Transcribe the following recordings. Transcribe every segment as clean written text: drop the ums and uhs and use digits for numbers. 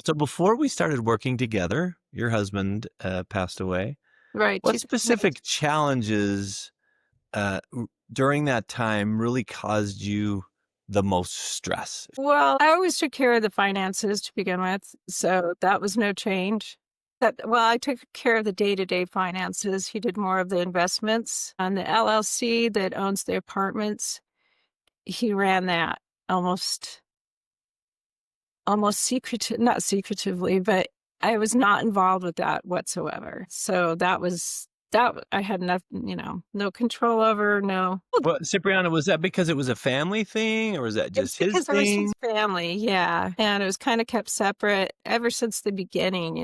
So before we started working together, your husband passed away. Right. What She's specific challenges during that time really caused you the most stress? Well, I always took care of the finances to begin with, so that was no change. I took care of the day-to-day finances. He did more of the investments. On the LLC that owns the apartments, he ran that almost not secretively, but I was not involved with that whatsoever. So I had nothing, no control over, no. Well, Cipriana, was that because it was a family thing or was that It was just his because it was his thing? family, yeah, and it was kinda kept separate ever since the beginning,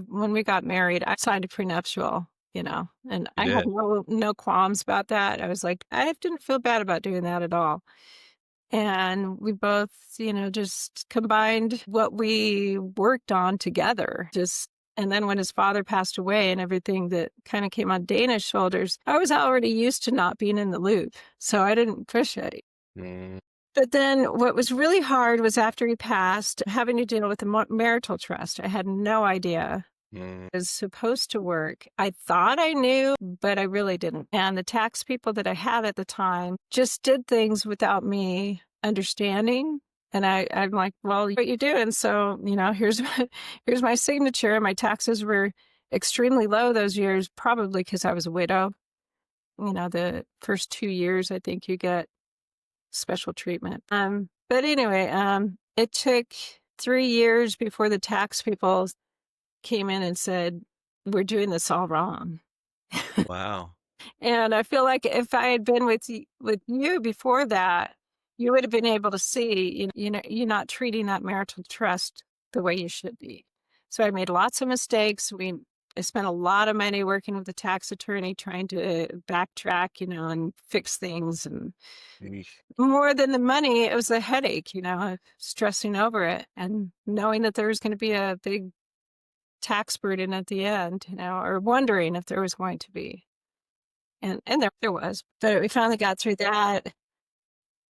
when we got married, I signed a prenuptial, and You I had did. no qualms about that. I was like, I didn't feel bad about doing that at all, and we both, just combined what we worked on together, and then when his father passed away and everything that kinda came on Dana's shoulders, I was already used to not being in the loop, so I didn't push it. Mm, But then what was really hard was after he passed, having to deal with the marital trust. I had no idea mm. it was supposed to work. I thought I knew, but I really didn't. And the tax people that I had at the time just did things without me understanding. And I'm like, well, what you doing? So, here's here's my signature. My taxes were extremely low those years, probably because I was a widow. The first 2 years, I think you get special treatment. But anyway, it took 3 years before the tax people came in and said, we're doing this all wrong. Wow. And I feel like if I had been with you before that, you would have been able to see, you're not treating that marital trust the way you should be. So I made lots of mistakes. I spent a lot of money working with a tax attorney trying to backtrack, and fix things. And Yeesh. more than the money, it was the headache, stressing over it and knowing that there was going to be a big tax burden at the end, or wondering if there was going to be. And there was. But we finally got through that.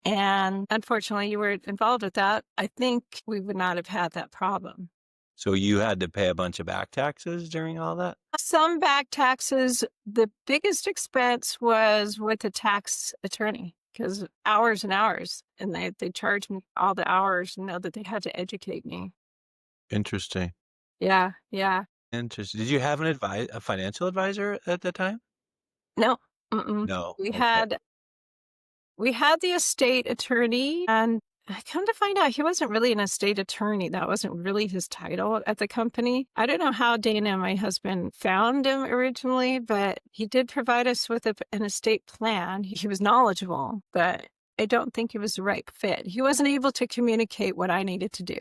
And unfortunately, you were involved with that. I think we would not have had that problem. So you had to pay a bunch of back taxes during all that? Some back taxes, the biggest expense was with a tax attorney because hours and hours. And they charged me all the hours and know that they had to educate me. Interesting. Yeah, yeah. Interesting. Did you have a financial advisor at the time? No, mm-mm. No. We Okay. had we had the estate attorney, and I come to find out he wasn't really an estate attorney. That wasn't really his title at the company. I don't know how Dana, my husband, found him originally, but he did provide us with an estate plan. He was knowledgeable, but I don't think he was the right fit. He wasn't able to communicate what I needed to do.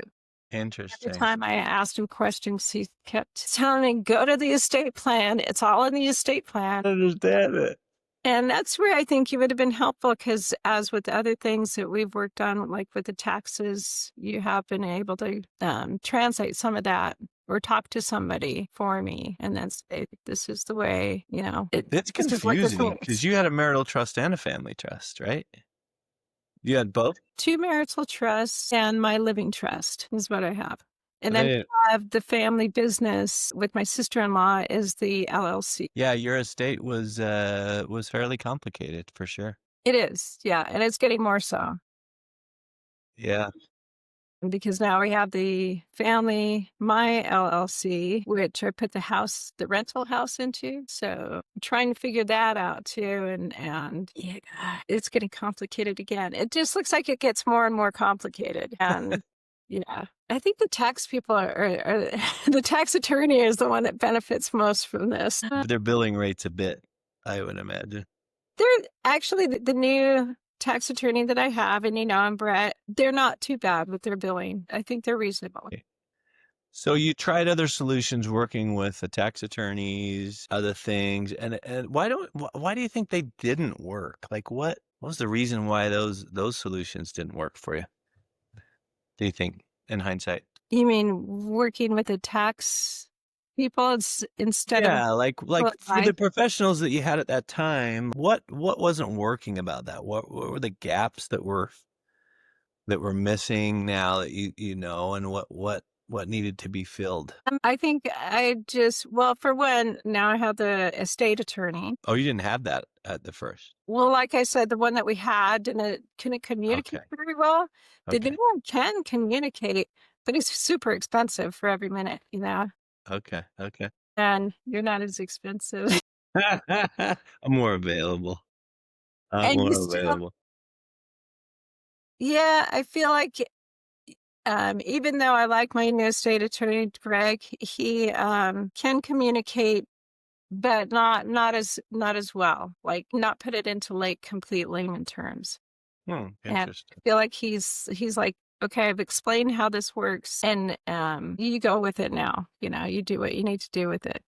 Every Interesting. time I asked him questions, he kept telling me, go to the estate plan. It's all in the estate plan. I understand it. And that's where I think you would have been helpful because, as with other things that we've worked on, like with the taxes, you have been able to translate some of that or talk to somebody for me and then say, this is the way, It's this is what this confusing because means. you had a marital trust and a family trust, right? You had both? Two marital trusts and my living trust is what I have. And then They, I have the family business with my sister-in-law is the LLC. yeah, your estate was fairly complicated for sure. It is, yeah, and it's getting more so. Yeah. Because now we have my LLC, which I put the rental house into. So I'm trying to figure that out too. And yeah, it's getting complicated again. It just looks like it gets more and more complicated. And yeah, I think the tax people are the tax attorney is the one that benefits most from this. Their billing rate's a bit, I would imagine. They're actually the new tax attorney that I have, and I'm Brett, they're not too bad with their billing. I think they're reasonable. So you tried other solutions working with the tax attorneys, other things, and why do you think they didn't work? Like what was the reason why those solutions didn't work for you? Do you think in hindsight? You mean working with the tax people instead of Yeah, like for advice? the professionals that you had at that time, what wasn't working about that? What were the gaps that were missing now that you know, and what what needed to be filled? I think I just well, for one, now I have the estate attorney. Oh, you didn't have that at the first. Well, like I said, the one that we had couldn't communicate Okay. very well. The new Okay. one can communicate, but it's super expensive for every minute, Okay. Okay. and you're not as expensive. I'm more available. I'm And you more still available. yeah, I feel like, even though I like my new state attorney, Greg, he, can communicate, but not as well, like, not put it into, like, complete layman terms. And I Interesting. feel like he's like, "Okay, I've explained how this works, and, you go with it now, you do what you need to do with it."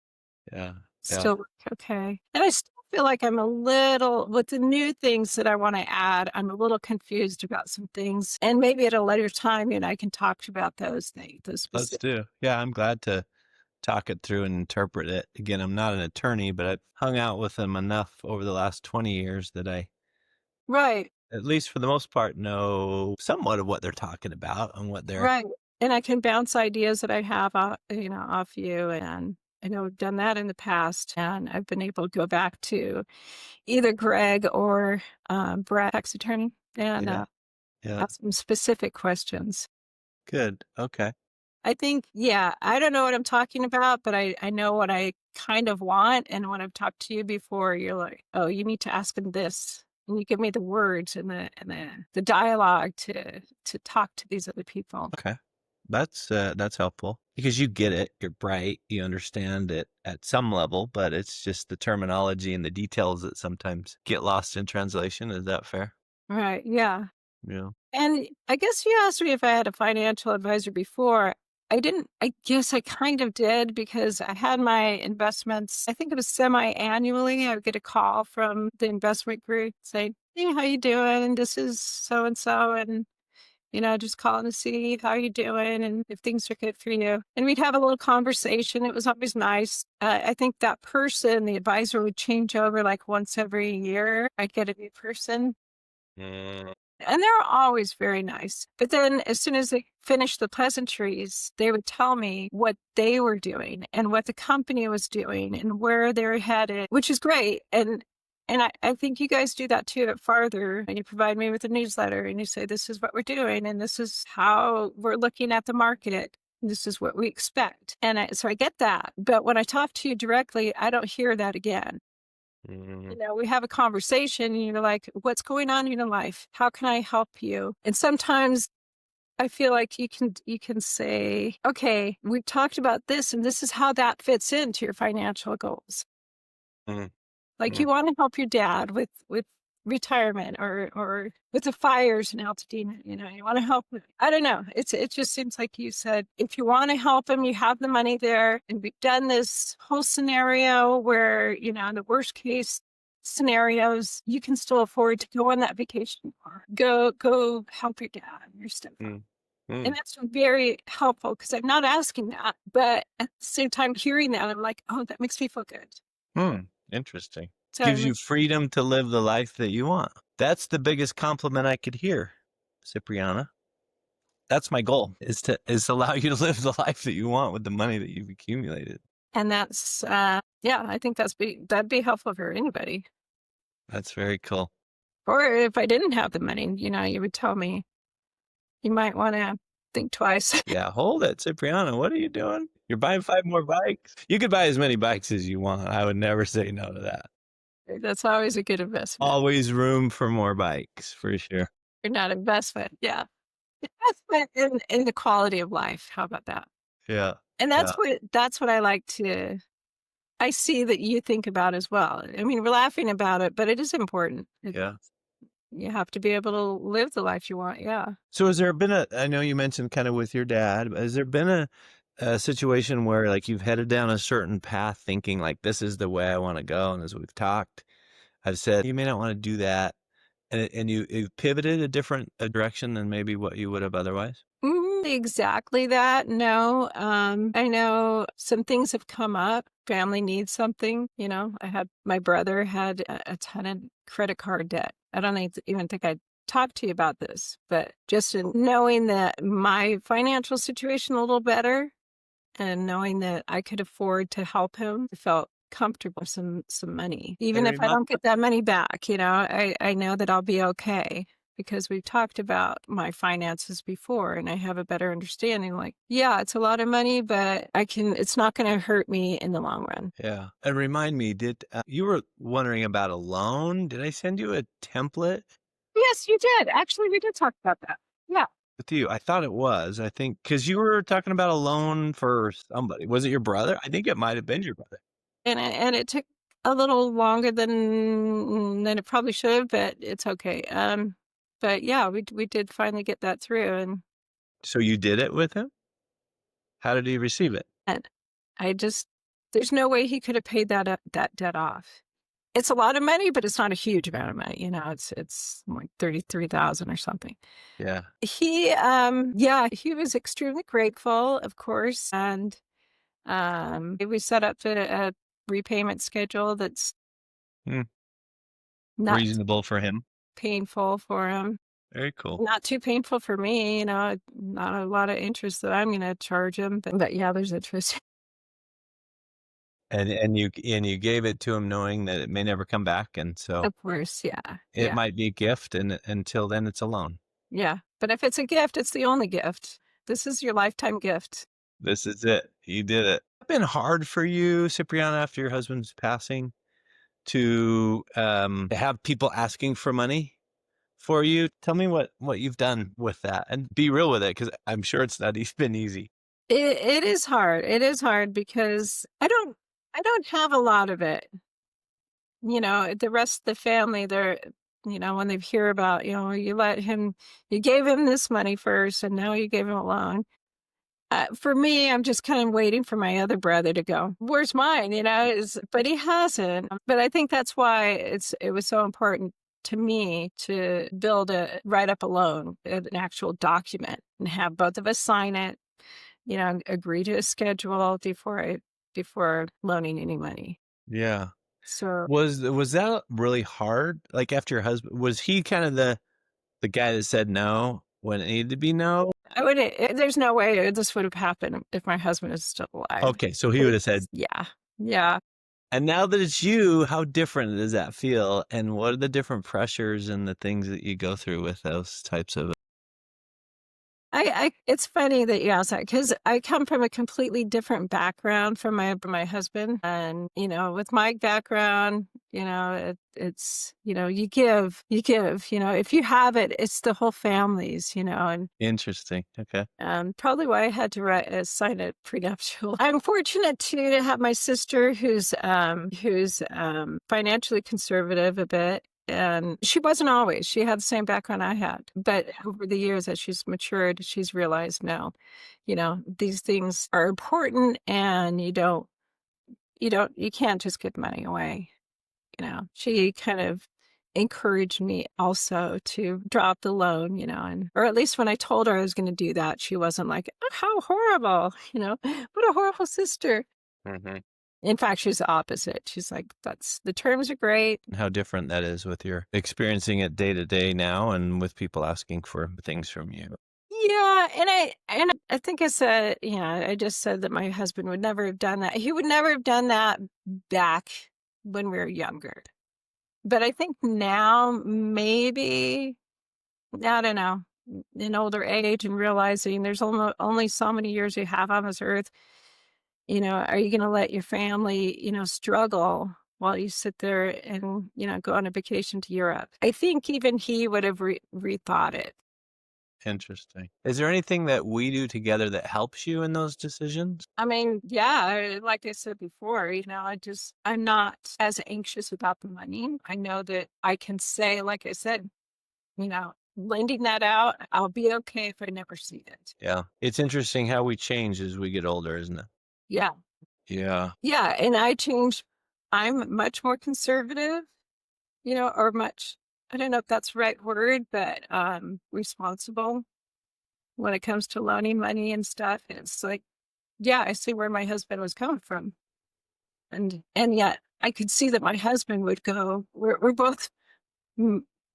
Yeah. Yeah. Still okay. And I still feel like I'm a little with the new things that I wanna add, I'm a little confused about some things, and maybe at a later time, I can talk about those things, those Let's specific. do. Yeah, I'm glad to talk it through and interpret it. Again, I'm not an attorney, but I've hung out with them enough over the last 20 years that I, Right, at least for the most part, know somewhat of what they're talking about and what they're right, and I can bounce ideas that I have off you, and I know I've done that in the past, and I've been able to go back to either Greg or, Brad, tax attorney, and, yeah, yeah. ask some specific questions. Good. Okay. I think, yeah, I don't know what I'm talking about, but I know what I kind of want, and when I've talked to you before, you're like, "Oh, you need to ask him this," and you give me the words and the dialogue to talk to these other people. Okay. That's helpful because you get it. You're bright. You understand it at some level, but it's just the terminology and the details that sometimes get lost in translation. Is that fair? Right, yeah. Yeah. And I guess you asked me if I had a financial advisor before. I didn't I guess I kind of did because I had my investments, I think it was semi-annually, I would get a call from the investment group saying, "Hey, how you doing? This is so and so, and just calling to see how you doing and if things are good for you." And we'd have a little conversation. It was always nice. I think that person, the advisor, would change over like once every year. I'd get a new person. Mm, And they were always very nice. But then as soon as they finished the pleasantries, they would tell me what they were doing and what the company was doing and where they're headed, which is great. And I think you guys do that too at Farther. And you provide me with a newsletter and you say, this is what we're doing and this is how we're looking at the market. This is what we expect. And so I get that. But when I talk to you directly, I don't hear that again. mm, We have a conversation and you're like, what's going on in your life? How can I help you? And sometimes I feel like you can say, okay, we've talked about this and this is how that fits into your financial goals. mm, Like mm, you want to help your dad with retirement or with the fires in Altadena, you want to help with, I don't know. It just seems like you said if you want to help him, you have the money there. And we've done this whole scenario where, in the worst case scenarios, you can still afford to go on that vacation or go help your dad or your stepfather. mm, And mm, that's very helpful because I'm not asking that, but at the same time hearing that, I'm like, oh, that makes me feel good. Interesting. Sorry, Gives you Mitch. freedom to live the life that you want. That's the biggest compliment I could hear, Cipriana. That's my goal is to allow you to live the life that you want with the money that you've accumulated. And that's, yeah, I think that'd be helpful for anybody. That's very cool. Or if I didn't have the money, you would tell me you might want to think twice. Yeah, hold it, Cipriana. What are you doing? You're buying 5 more bikes? You could buy as many bikes as you want. I would never say no to that. That's always a good investment. Always room for more bikes, for sure. Or not investment. Yeah. Investment in the quality of life. How about that? Yeah. And Yeah. that's what I like to I see that you think about as well. I mean, we're laughing about it, but it is important. Yeah. You have to be able to live the life you want. Yeah. So has there been I know you mentioned kind of with your dad, but has there been a situation where like you've headed down a certain path thinking like this is the way I want to go? And as we've talked, I've said you may not want to do that. And you pivoted a direction than maybe what you would have otherwise? Exactly that. No, I know some things have come up. Family needs something. My brother had a ton of credit card debt. I don't even think I talk to you about this, but just in knowing that my financial situation a little better and knowing that I could afford to help him, I felt comfortable with some money. And Even if I remind don't get that money back, I know that I'll be okay because we've talked about my finances before and I have a better understanding. Like, yeah, it's a lot of money, but it's not going to hurt me in the long run. yeah. And remind me, did you were wondering about a loan? Did I send you a template Yes, you did. Actually, we did talk about that. Yeah. with you? I thought it was. I think because you were talking about a loan for somebody. Was it your brother? I think it might have been your brother. And it took a little longer than it probably should have, but it's okay. But yeah, we did finally get that through, So you did it with him? How did he receive it? and I just there's no way he could have paid that debt off. It's a lot of money, but it's not a huge amount of money. It's like 33,000 or something. Yeah. Yeah, he was extremely grateful, of course, and we set up a repayment schedule that's Hmm. not Reasonable for him. painful for him. Very cool. Not too painful for me, not a lot of interest that I'm gonna charge him, but yeah, there's interest. And you gave it to him knowing that it may never come back, and so Of course, yeah, it yeah, might be a gift, and until then, it's a loan. yeah. But if it's a gift, it's the only gift. This is your lifetime gift. This is it. You did it. It's been hard for you, Cipriana, after your husband's passing to have people asking for money for you. Tell me what you've done with that, and be real with it, because I'm sure it's not been easy. It is hard. It is hard because I don't have a lot of it. The rest of the family, when they hear about, you gave him this money first and now you gave him a loan. For me, I'm just kind of waiting for my other brother to go, where's mine? But he hasn't. But I think that's why it was so important to me to write up a loan, an actual document, and have both of us sign it, agree to a schedule before loaning any money. Yeah. So Was that really hard? Like, after your husband, was he kind of the guy that said no when it needed to be no? I wouldn't, there's no way this would have happened if my husband is still alive. Okay, so he would have said, Yeah. Yeah. and now that it's you, how different does that feel? And what are the different pressures and the things that you go through with those types of It's funny that you asked that because I come from a completely different background from my husband. And, with my background, it's, you give, if you have it, it's the whole family's, and interesting? Okay. probably why I had to sign a prenuptial. I'm fortunate too to have my sister who's financially conservative a bit. And she wasn't always. She had the same background I had. But over the years, as she's matured, she's realized no, these things are important, and you can't just give money away. She kind of encouraged me also to drop the loan, or at least when I told her I was going to do that, she wasn't like, oh, how horrible, what a horrible sister. Hmm. In fact, she's the opposite. She's like, the terms are great. How different that is with your experiencing it day to day now, and with people asking for things from you. Yeah, and I think I said, I just said that my husband would never have done that. He would never have done that back when we were younger. But I think now maybe, I don't know, in older age and realizing there's only so many years you have on this earth, are you going to let your family, struggle while you sit there and, go on a vacation to Europe? I think even he would have rethought it. Interesting. Is there anything that we do together that helps you in those decisions? I mean, yeah, like I said before, I'm not as anxious about the money. I know that I can say, like I said, lending that out, I'll be okay if I never see it. Yeah. It's interesting how we change as we get older, isn't it? Yeah. Yeah. Yeah. And I'm much more conservative, or I don't know if that's the right word, but responsible when it comes to loaning money and stuff. It's like, yeah, I see where my husband was coming from. And yet I could see that my husband would go, we're both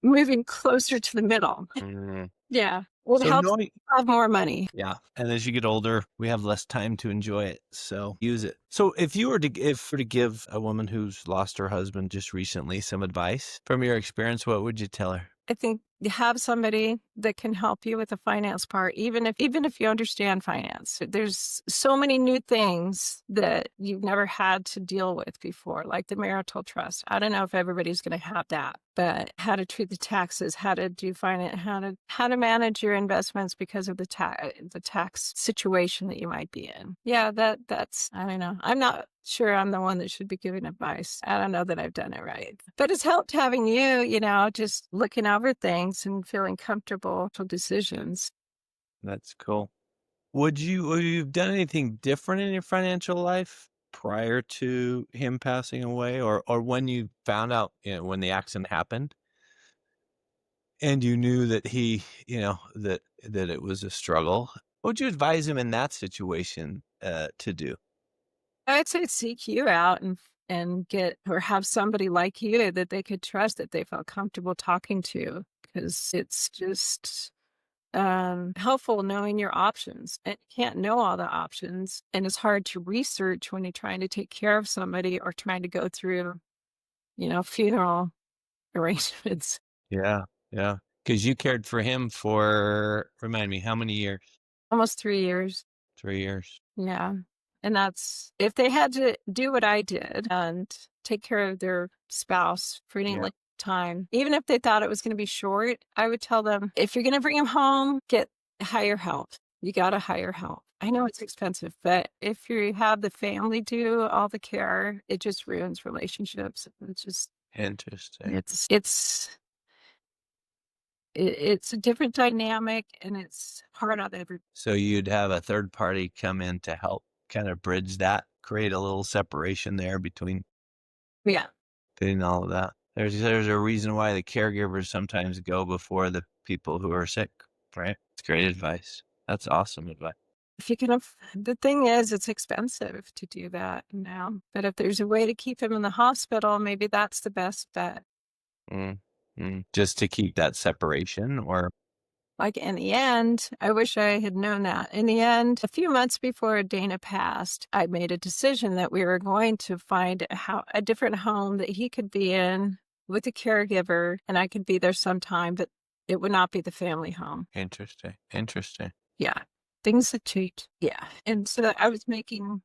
moving closer to the middle. Mm. Yeah. Well, it So helps knowing have more money. Yeah, and as you get older, we have less time to enjoy it, so use it. So if you were to give a woman who's lost her husband just recently some advice from your experience, what would you tell her? I think you have somebody that can help you with the finance part, even if you understand finance. There's so many new things that you've never had to deal with before, like the marital trust. I don't know if everybody's going to have that, but how to treat the taxes, how to do finance, how to manage your investments because of the tax situation that you might be in. Yeah, that's I don't know. I'm not sure I'm the one that should be giving advice. I don't know that I've done it right. But it's helped having you, just looking over things and feeling comfortable with decisions. That's cool. Would you have done anything different in your financial life prior to him passing away or when you found out, when the accident happened and you knew that that it was a struggle? What would you advise him in that situation to do? I'd say seek you out and get or have somebody like you that they could trust that they felt comfortable talking to because it's just helpful knowing your options. And you can't know all the options. And it's hard to research when you're trying to take care of somebody or trying to go through, funeral arrangements. Yeah, yeah. Because you cared for him for remind me, how many years? Almost 3 years. 3 years. Yeah. And that's if they had to do what I did and take care of their spouse for any Yeah, length of time, even if they thought it was going to be short, I would tell them if you're going to bring him home, hire help. You got to hire help. I know it's expensive, but if you have the family do all the care, it just ruins relationships. interesting. It's a different dynamic and it's hard on every. So you'd have a third party come in to help kinda bridge that, create a little separation there Yeah. between all of that. There's a reason why the caregivers sometimes go before the people who are sick, right? It's great advice. That's awesome advice. If you can the thing is, it's expensive to do that now, but if there's a way to keep him in the hospital, maybe that's the best bet. Mm, just to keep that separation or Like, in the end, I wish I had known that. In the end, a few months before Dana passed, I made a decision that we were going to find a different home that he could be in with a caregiver, and I could be there sometime, but it would not be the family home. interesting, interesting. Yeah, things have changed. Yeah, and so I was making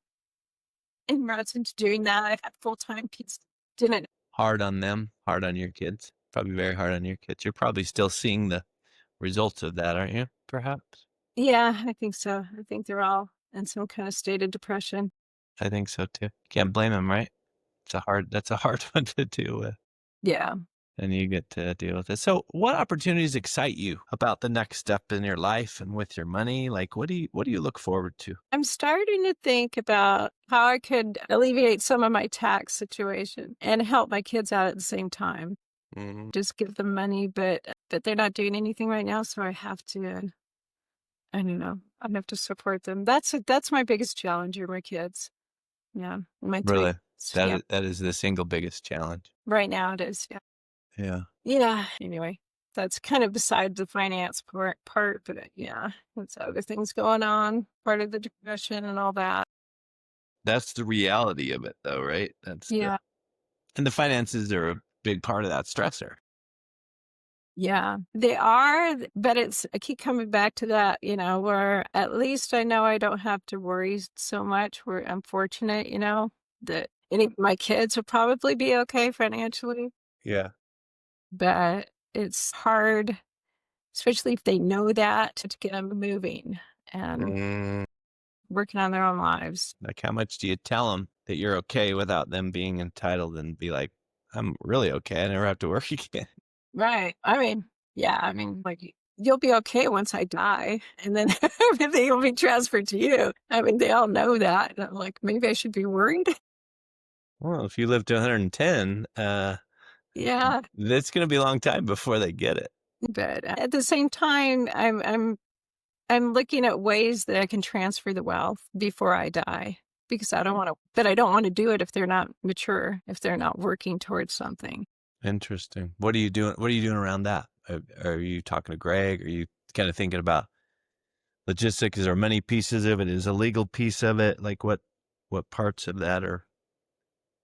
inroads into doing that. I had full-time kids. Didn't. Hard on them, hard on your kids. Probably very hard on your kids. You're probably still seeing the results of that, aren't you? Perhaps? Yeah, I think so. I think they're all in some kind of state of depression. I think so too. Can't blame them, right? That's a hard one to deal with, Yeah. and you get to deal with it. So, what opportunities excite you about the next step in your life and with your money? Like, what do you look forward to? I'm starting to think about how I could alleviate some of my tax situation and help my kids out at the same time. Mhm. Just give them money, but they're not doing anything right now, so I have to. I don't know. I have to support them. That's my biggest challenge are my kids. Yeah, my three. Really, Yeah, that is the single biggest challenge. right now it is. Yeah. Yeah. Yeah. Anyway, that's kind of beside the finance part, but yeah, there's other things going on. Part of the depression and all that. That's the reality of it though, right? Yeah. And the finances are a big part of that stressor. Yeah, they are, but I keep coming back to that, where at least I know I don't have to worry so much. I'm fortunate, that my kids will probably be okay financially, Yeah. but it's hard, especially if they know that, to get them moving and Mm, working on their own lives. like, how much do you tell them that you're okay without them being entitled and be like, "I'm really okay. I never have to work again." Right. I mean, yeah, I mean, like, you'll be okay once I die, and then everything will be transferred to you. I mean, they all know that. And I'm like, maybe I should be worried. Well, if you live to 110, Yeah, it's gonna be a long time before they get it. but at the same time, I'm looking at ways that I can transfer the wealth before I die because I don't want to. But I don't want to do it if they're not mature, if they're not working towards something. Interesting. What are you doing around that? Are you talking to Greg? Are you kinda thinking about logistics? Is there many pieces of it? Is a legal piece of it? Like, what parts of that are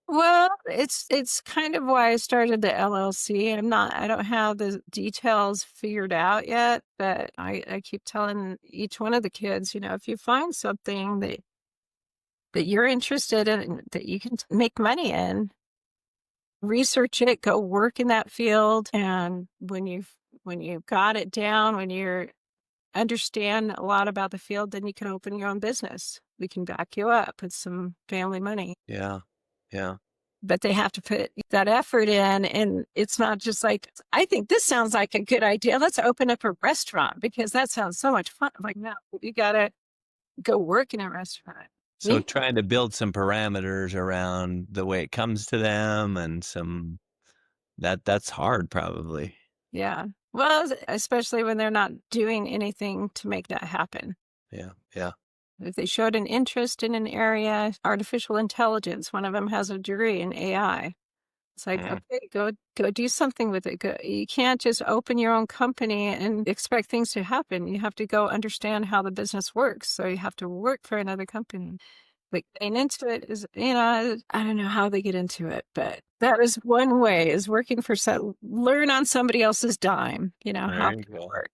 Well, it's kind of why I started the LLC. I don't have the details figured out yet, but I keep telling each one of the kids, if you find something that you're interested in, that you can make money in, research it, go work in that field. And when you've got it down, when you understand a lot about the field, then you can open your own business. We can back you up with some family money. Yeah. Yeah. But they have to put that effort in, and it's not just like, "I think this sounds like a good idea. Let's open up a restaurant because that sounds so much fun." I'm like, "No, you gotta go work in a restaurant." So Me? trying to build some parameters around the way it comes to them and some that's hard probably. Yeah. Well, especially when they're not doing anything to make that happen. Yeah. Yeah. If they showed an interest in an area, artificial intelligence, one of them has a degree in AI. It's like, Mhm. okay, go do something with it. You can't just open your own company and expect things to happen. You have to go understand how the business works. So you have to work for another company. Like getting into it is, I don't know how they get into it, but that is one way, is working for learn on somebody else's dime, how There you things go. work,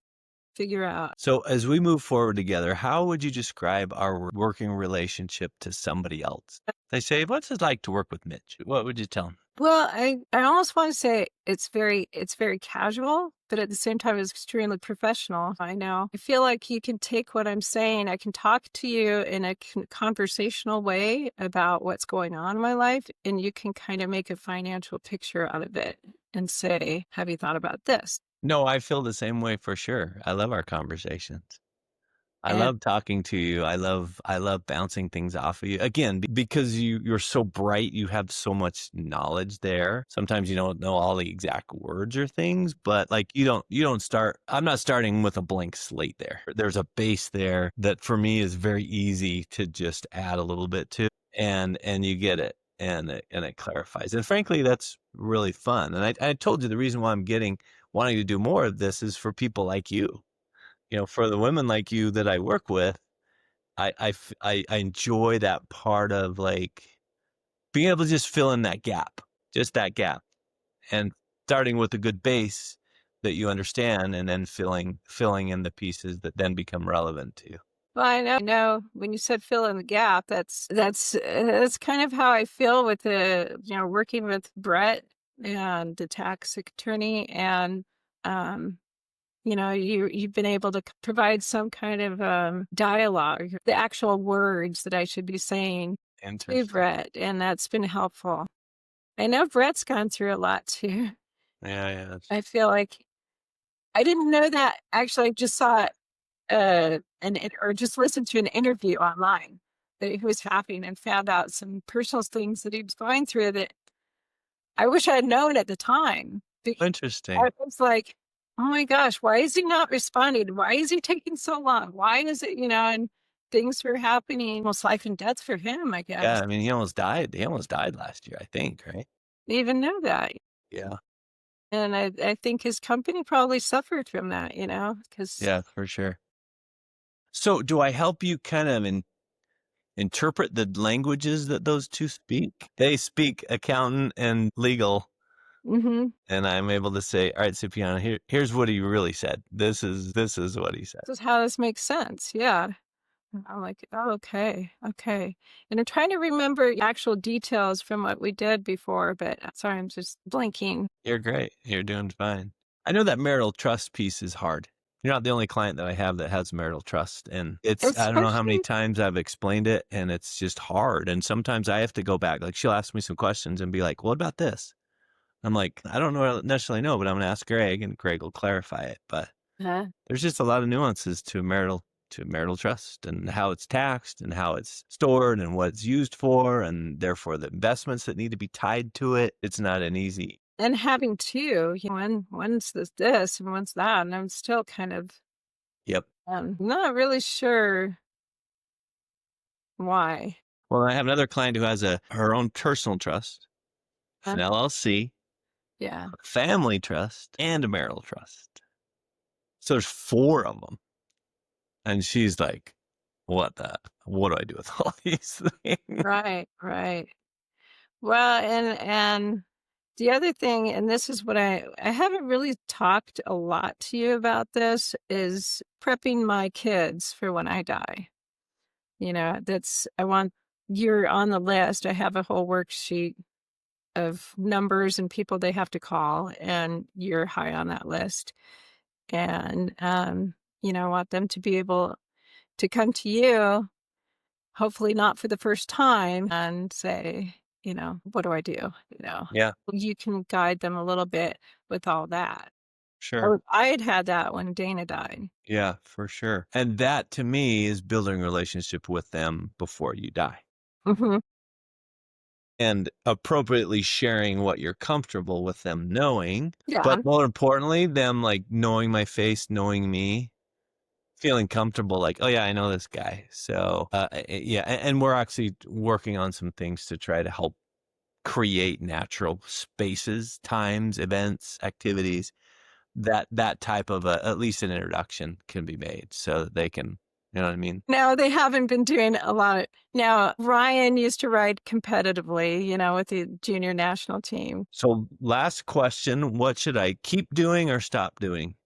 figure out. So as we move forward together, how would you describe our working relationship to somebody else? They say, "What's it like to work with Mitch?" What would you tell them? Well, I almost want to say it's very casual, but at the same time it's extremely professional. I know. I feel like you can take what I'm saying. I can talk to you in a conversational way about what's going on in my life, and you can kind of make a financial picture out of it and say, "Have you thought about this?" No, I feel the same way for sure. I love our conversations. I And love talking to you. I love bouncing things off of you. Again, because you're so bright, you have so much knowledge there. Sometimes you don't know all the exact words or things, but like you don't start I'm not starting with a blank slate there. There's a base there that for me is very easy to just add a little bit to and you get it and it clarifies. And frankly, that's really fun. And I told you the reason why I'm getting wanting to do more of this is for people like you. For the women like you that I work with, I enjoy that part of, like, being able to just fill in that gap, just that gap, and starting with a good base that you understand and then filling in the pieces that then become relevant to you. well, I know when you said fill in the gap, that's kind of how I feel with working with Brett and the tax attorney, and um you've been able to provide some kind of dialogue, the actual words that I should be saying to Interesting. Brett, and that's been helpful. I know Brett's gone through a lot too. Yeah, yeah, I feel like I didn't know that. Actually, I just saw or just listened to an interview online that he was having, and found out some personal things that he was going through that I wish I had known at the time. interesting. I was like, "Oh my gosh, why is he not responding? Why is he taking so long? Why is it," and things were happening, almost life and death for him, I Yeah, guess. I mean, he almost died last year, I think, right? I didn't even know that. Yeah. And I think his company probably suffered from that, because Yeah, for sure. So, do I help you kind of interpret the languages that those 2 speak? They speak accountant and legal. mhm, And I'm able to say, "All right, Cipriana, here's what he really said. This is what he said." this is how this makes sense, yeah. And I'm like, "Oh, okay, okay." And I'm trying to remember actual details from what we did before, but sorry, I'm just blanking. You're great. You're doing fine. I know that marital trust piece is hard. You're not the only client that I have that has marital trust, and I don't know how many Especially times I've explained it, and it's just hard, and sometimes I have to go back. Like, she'll ask me some questions and be like, "What about this?" I'm like, "I don't know necessarily know, but I'm gonna ask Greg, and Greg will clarify it." But uh, there's just a lot of nuances to marital trust and how it's taxed and how it's stored and what it's used for and therefore the investments that need to be tied to it. It's not an easy. and having 2, one's this and one's that, and I'm still kind of, Yep. not really sure why. Well, I have another client who has her own personal trust. It's Uh, an LLC, Yeah. family trust, and a marital trust. So there's 4 of them. And she's like, what do I do with all these things? Right, right. Well, and the other thing, and this is what I haven't really talked a lot to you about this, is prepping my kids for when I die. You know, that's I want you're on the list. I have a whole worksheet of numbers and people they have to call, and you're high on that list. And I want them to be able to come to you, hopefully not for the first time, and say, "What do I do?" Yeah, You can guide them a little bit with all that. sure. I had had that when Dana died. Yeah, for sure. And that to me is building a relationship with them before you die. Mhm. And appropriately sharing what you're comfortable with them knowing, Yeah. but more importantly, them, like, knowing my face, knowing me, feeling comfortable, like, "Oh, yeah, I know this guy." So, yeah, and we're actually working on some things to try to help create natural spaces, times, events, activities that type of at least an introduction can be made so that they can, you know what I mean? No, they haven't been doing a lot. Now, Ryan used to ride competitively, with the junior national team. So last question, what should I keep doing or stop doing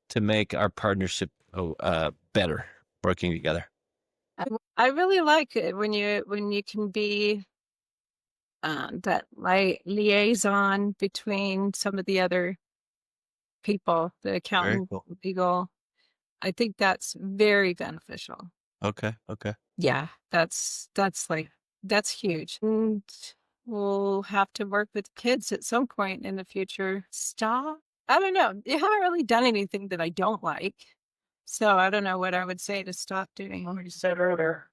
to make our partnership better working together? I really like it when you can be that liaison between some of the other people, the Very accountant, cool. legal. I think that's very beneficial. Okay, okay. Yeah, that's huge. And we'll have to work with kids at some point in the future. Stop. I don't know. You haven't really done anything that I don't like. So I don't know what I would say to stop doing what you said earlier.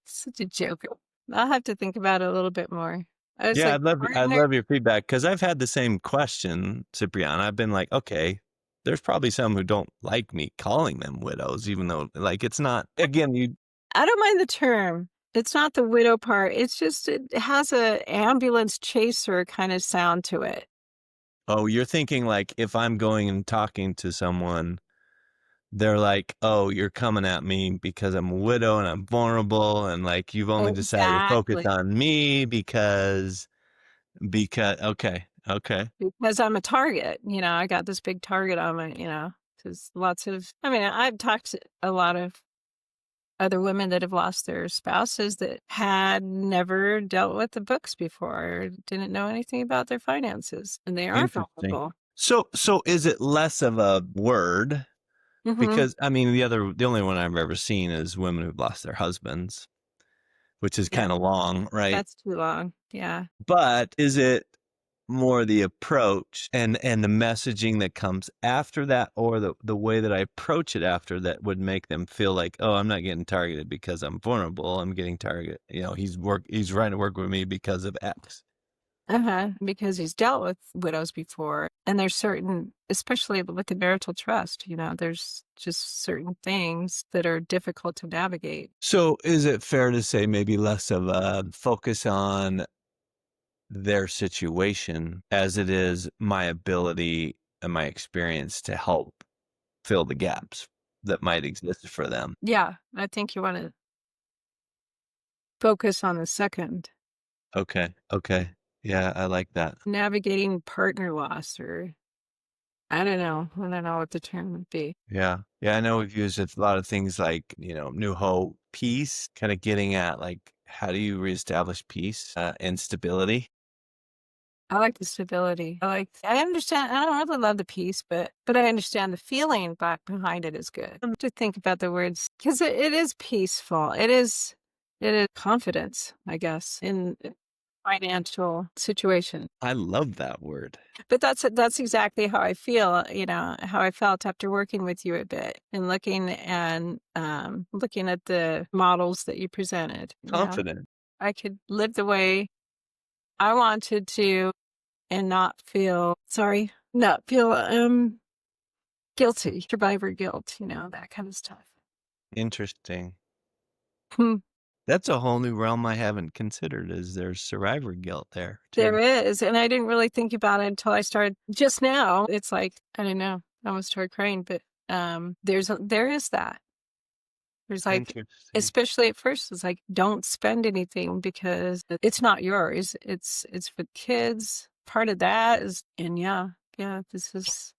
Such a joke. I'll have to think about it a little bit more. I was Yeah, like, I'd partner. love your feedback because I've had the same question, Cipriana. I've been like, okay, there's probably some who don't like me calling them widows, even though like it's not again, you I don't mind the term. It's not the widow part. It's just it has a ambulance chaser kind of sound to it. oh, you're thinking like if I'm going and talking to someone, they're like, oh, you're coming at me because I'm a widow and I'm vulnerable, and like you've only decided to focus Exactly. on me because okay, okay. Because I'm a target. I got this big target on my, because I've talked to a lot of other women that have lost their spouses that had never dealt with the books before, or didn't know anything about their finances, and they are Interesting. vulnerable. So is it less of a word? Mhm. Because, I mean, the only one I've ever seen is women who've lost their husbands, which is Yeah, kinda long, right? that's too long. Yeah. But is it more the approach and the messaging that comes after that or the way that I approach it after that would make them feel like, "Oh, I'm not getting targeted because I'm vulnerable, I'm getting targeted, he's trying to work with me because of X." Uh-huh, because he's dealt with widows before, and there's certain especially with the marital trust, there's just certain things that are difficult to navigate. So, is it fair to say maybe less of a focus on their situation as it is my ability and my experience to help fill the gaps that might exist for them. Yeah, I think you wanna focus on the second. Okay, okay. Yeah, I like that. Navigating partner loss, or I don't know what the term would be. Yeah. Yeah, I know we've used it a lot of things like, New Hope, peace, kinda getting at, like, how do you reestablish peace, and stability? I like the stability. I understand I don't really love the piece, but I understand the feeling back behind it is good. To think about the words, 'cause it is peaceful. It is confidence, I guess, in financial situation. I love that word. But that's exactly how I feel, how I felt after working with you a bit and looking at the models that you presented. Confident. I could live the way I wanted to and not feel, guilty, survivor guilt, that kind of stuff. Interesting. Hmm. That's a whole new realm I haven't considered, is there's survivor guilt there too. There is, and I didn't really think about it until I started just now. It's like, I don't know, I almost started crying, but, there is that. There's like, Interesting. especially at first, it's like, don't spend anything because it's not yours. It's for kids. Part of that is, and yeah, this is,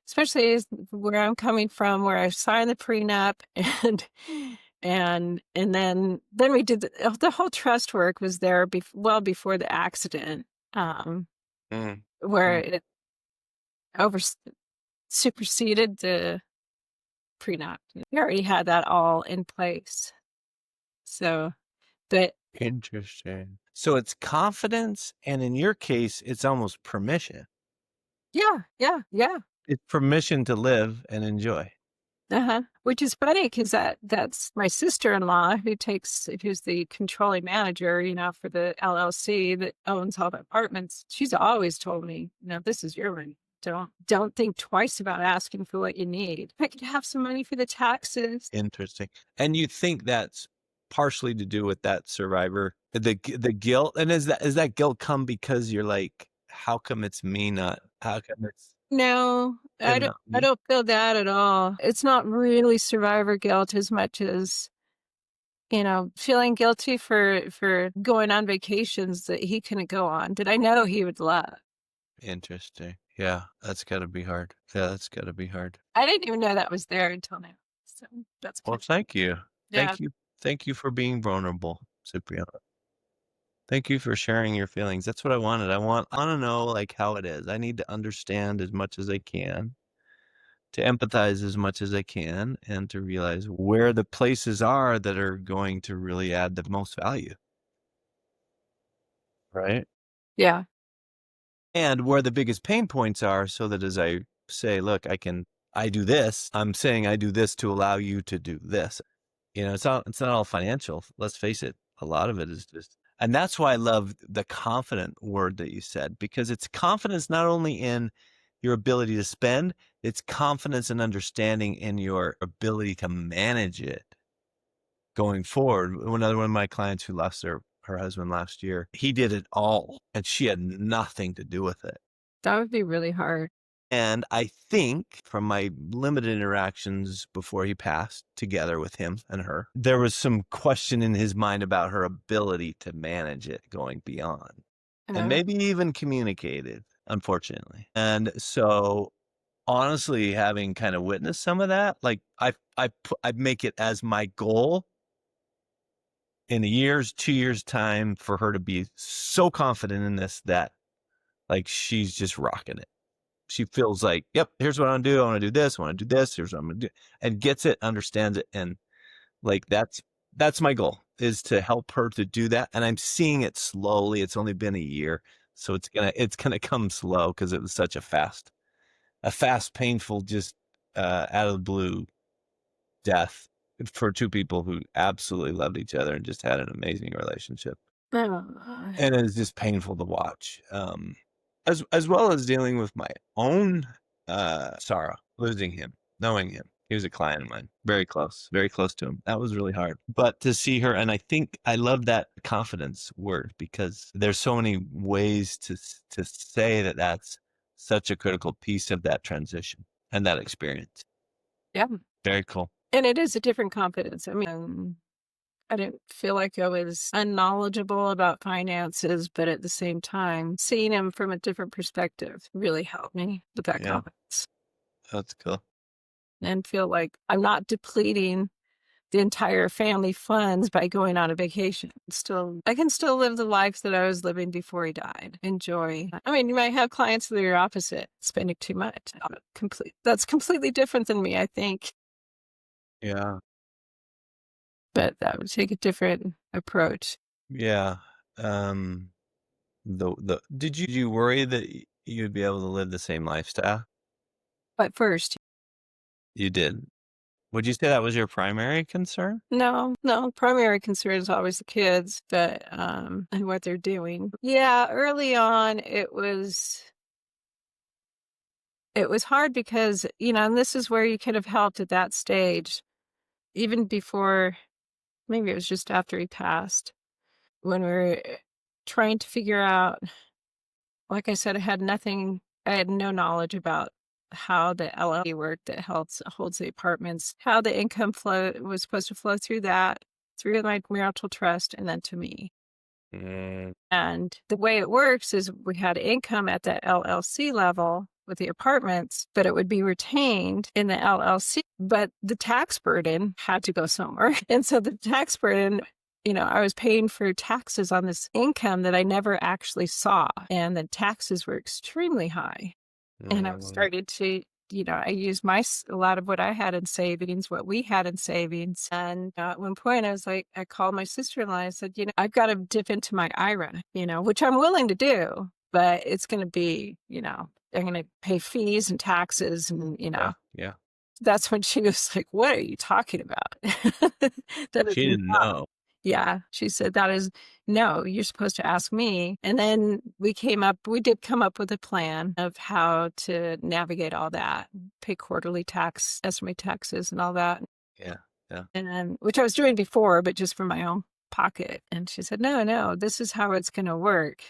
especially is where I'm coming from, where I signed the prenup and then we did the whole trust work was there well before the accident, um, Mm, where mm, it over superseded the prenup. We already had that all in place. So, but interesting. So it's confidence, and in your case, it's almost permission. yeah, yeah, yeah. It's permission to live and enjoy. Uh-huh. Which is funny because that's my sister-in-law who's the controlling manager, for the LLC that owns all the apartments. She's always told me, this is your money. Don't think twice about asking for what you need. I could have some money for the taxes. Interesting. And you think that's partially to do with that survivor, the guilt, and is that guilt come because you're like, "How come it's me, not how come it's No, him, not I me?" don't feel that at all. It's not really survivor guilt as much as, feeling guilty for going on vacations that he couldn't go on, that I know he would love. Interesting. Yeah, that's gotta be hard. Yeah, that's gotta be hard. I didn't even know that was there until now. So that's Well, kind of, thank you. yeah. Thank you. Thank you for being vulnerable, Cipriana. Thank you for sharing your feelings. That's what I wanted. I wanna know, like, how it is. I need to understand as much as I can, to empathize as much as I can, and to realize where the places are that are going to really add the most value, right? Yeah. And where the biggest pain points are, so that as I say, "Look, I do this," I'm saying I do this to allow you to do this. It's not all financial. Let's face it. A lot of it is just, and that's why I love the confident word that you said, because it's confidence not only in your ability to spend, it's confidence and understanding in your ability to manage it going forward. Another one of my clients who lost her husband last year, he did it all and she had nothing to do with it. That would be really hard. And I think from my limited interactions before he passed together with him and her, there was some question in his mind about her ability to manage it going beyond, You and know? maybe even communicated, unfortunately. And so, honestly, having kind of witnessed some of that, like I make it as my goal in a year's, 2 years time for her to be so confident in this that like she's just rocking it. She feels like, "Yep, here's what I wanna do. I wanna do this, I wanna do this, here's what I'm gonna do," and gets it, understands it, and, like, that's my goal, is to help her to do that, and I'm seeing it slowly. It's only been a year, so it's gonna come slow because it was such a fast, painful, just, out of the blue death for 2 people who absolutely loved each other and just had an amazing relationship. Oh, And it was just painful to watch, as well as dealing with my own, sorrow, losing him, knowing him. He was a client of mine, very close to him. That was really hard. But to see her, and I think I love that confidence word, because there's so many ways to say that that's such a critical piece of that transition and that experience. yeah. Very cool. And it is a different confidence. I mean, I didn't feel like I was unknowledgeable about finances, but at the same time, seeing him from a different perspective really helped me with that Yeah, confidence that's cool. and feel like I'm not depleting the entire family funds by going on a vacation. I can still live the life that I was living before he died. Enjoy. I mean, you might have clients that are opposite, spending too much. That's completely different than me, I think, Yeah. but that would take a different approach. Yeah, did you worry that you'd be able to live the same lifestyle? But first, You did. Would you say that was your primary concern? no, no, primary concern is always the kids, but, and what they're doing. Yeah, early on, it was hard because, and this is where you could have helped at that stage, even before maybe it was just after he passed, when we were trying to figure out, like I said, I had no knowledge about how the LLC worked that holds the apartments, how the income flow was supposed to flow through that, through my marital trust, and then to me. Mm, And the way it works is we had income at the LLC level with the apartments, but it would be retained in the LLC. But the tax burden had to go somewhere. And so the tax burden, I was paying for taxes on this income that I never actually saw. And the taxes were extremely high. And I mm, started to, I used a lot of what I had in savings, what we had in savings. And at one point, I called my sister in law. I said, I've got to dip into my IRA, which I'm willing to do, but it's going to be, I'm going to pay fees and taxes. And, yeah, yeah. that's when she was like, what are you talking about? That is She didn't not. know. Yeah, she said, "That is no, you're supposed to ask me." And then we did come up with a plan of how to navigate all that, pay quarterly estimate taxes and all that, Yeah, yeah. and which I was doing before, but just from my own pocket. And she said, "No, no, this is how it's gonna work,"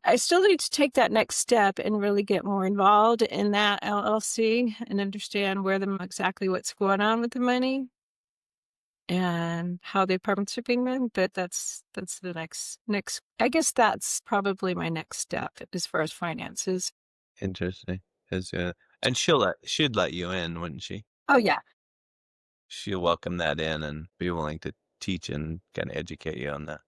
I still need to take that next step and really get more involved in that LLC and understand exactly what's going on with the money and how the apartments are being run, but that's the next I guess that's probably my next step as far as finances. Interesting. Is, and she'd let you in, wouldn't she? Oh, yeah. She'll welcome that in and be willing to teach and kinda educate you on that.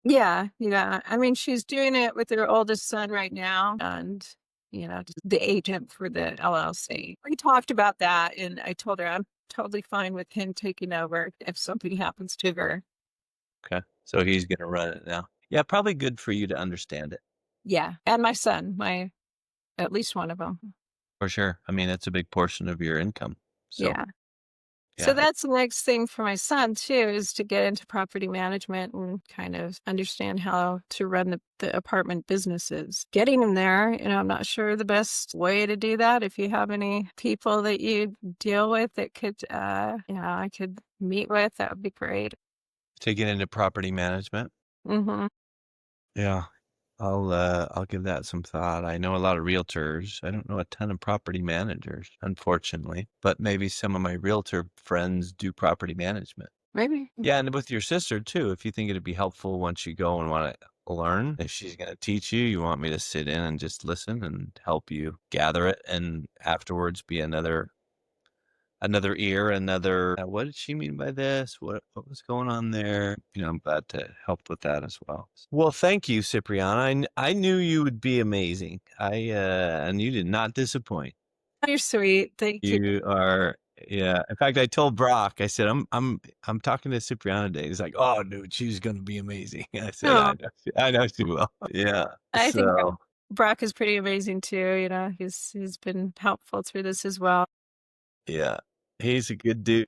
Yeah, yeah. I mean, she's doing it with her oldest son right now and, just the agent for the LLC. We talked about that, and I told her I'm totally fine with him taking over if something happens to her. Okay. So he's gonna run it now. Yeah, probably good for you to understand it. Yeah, and my son, at least one of them. For sure. I mean, it's a big portion of your income. So, Yeah. So yeah, that's the next thing for my son too, is to get into property management and kind of understand how to run the apartment businesses. Getting him there, I'm not sure the best way to do that. If you have any people that you deal with that I could meet with, that would be great. to get into property management. Hmm. Yeah. I'll give that some thought. I know a lot of realtors. I don't know a ton of property managers, unfortunately, but maybe some of my realtor friends do property management. Maybe. Yeah, and with your sister too, if you think it'd be helpful once you go and wanna learn, if she's gonna teach you, you want me to sit in and just listen and help you gather it, and afterwards be another ear, another, "What did she mean by this? What was going on there?" I'm glad to help with that as well. Well, thank you, Cipriana. I knew you would be amazing. And you did not disappoint. You're sweet. Thank you. You are, yeah. In fact, I told Brock, I said, I'm talking to Cipriana today." He's like, "Oh, dude, she's gonna be amazing." I said, Oh, I know she will." Yeah. I think So, Brock is pretty amazing too. He's been helpful through this as well. yeah, he's a good dude.